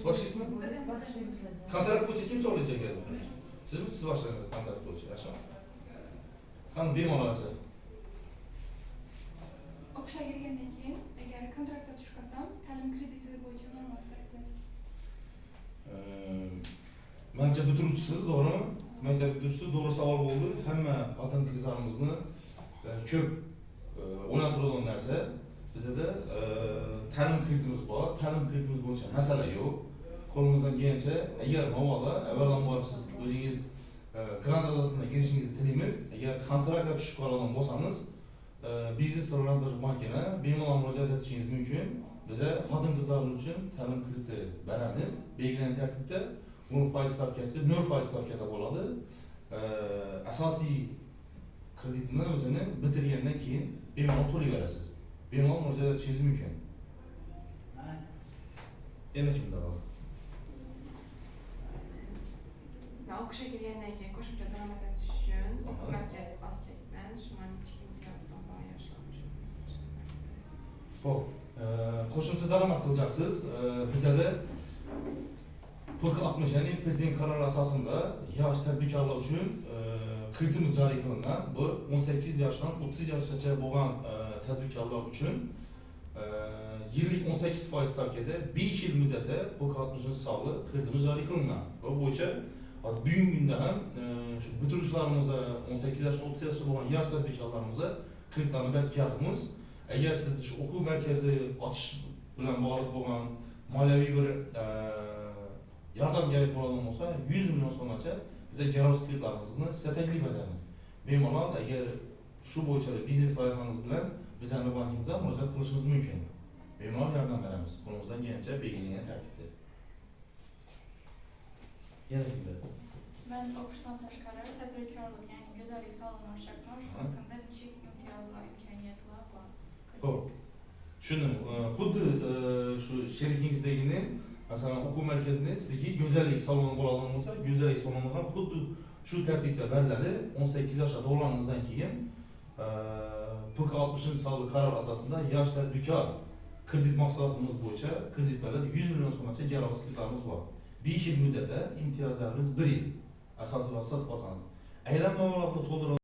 Siz başlaysınız mı? Kontrakt bo'yicha kim so'rayacak edi? Sizmi? Siz başladınız kontrakt bo'yicha. Yaxshi. Qani bemalolasiz. O'qishga kirgandan keyin agar kontraktga tushib qolsam, ta'lim krediti bo'yicha ma'lumot berasiz. Bence bitiruvchisiz, to'g'rimi? Maktab bitiruvchisi, to'g'ri savol bo'ldi. Hamma xotin-qizlarimizni ko'p o'ylantiradigan narsa bizda ta'lim kreditimiz bor. Ta'lim kreditimiz bo'yicha masala yo'q. Qo'limizdan kelgancha agar mabodo avvalambor siz o'zingiz grant asosida kirishingizni tilaymiz. Agar kontraktga tushib qolgan bo'lsangiz, biznes rivojlantirish bankina bemalol murojaat etishingiz mumkin. Bize xotin-qizlarimiz uchun ta'lim krediti beramiz. Belgilangan tartibda buni foiz stavkasi 0% stavkada bo'ladi. Asosiy kreditni o'zini bitirgandan keyin bemalol to'layverasiz. Bemalol murojaat etishingiz mumkin. Endi kimda bor? Ben o'qishga kirgandan keyin qo'shimcha daromad etish uchun o'quv markazi bosacakman. Shuman ichki imtiyozdan bor yoshlar uchun. Xo'p, qo'shimcha daromad qilacaksınız. Bizda PK60 ya'ni prezident qarori asosida yosh tadbirkorlar uchun kreditimiz joriy qilingan. Bu 18 yoshdan 30 yoshgacha bo'lgan tadbirkorlar uchun yillik 18% stavkada 5 yil muddatda PK60 hisobli kreditimiz joriy qilingan. Bu bo'yicha bugungi kunda ham shu bitiruvchilarimizga 18 yosh 30 yoshga bo'lgan yosh tadbirkorlarimizga kreditlarni beryapmiz. Eğer siz şu okul merkezi açış bilen bağlı olan maliyevi bir yardım gerek olan olsa 100 milyon sonraca bize gerovsiz kreditlarımızı size teklif ederiz. Bemalol eğer şu boyunca biznes loyihangiz bilen bize bankimizga murojaat qilishingiz mumkin. Bemalol yordam beramiz. Qo'limizdan kelgancha belgilangan tartibda. Yana kimda? Ben o'qishdan tashqari tadbirkorlik, ya'ni go'zallik saloni ochmoqchiman. Shu haqida chek imtiyozlar, imkoniyatlar bor. Xo'p. Tushundim. Xuddi shu sherikingizdagini, masalan, o'quv markazida sizdagi go'zallik saloni bo'ladigan bo'lsa, go'zallik saloni ham xuddi shu tartibda beriladi. 18 yoshga to'lganingizdan keyin PK60 sonli qaror asosida yosh tadbirkor kredit mahsulotimiz bo'yicha kredit beriladi. 100 million so'mgacha garovsiz kreditlarimiz bor. 5 yil muddatda imtiyozlarimiz 1 yil. Asosiy va sotib olsangiz. Aylanma mablag'ni to'ldirib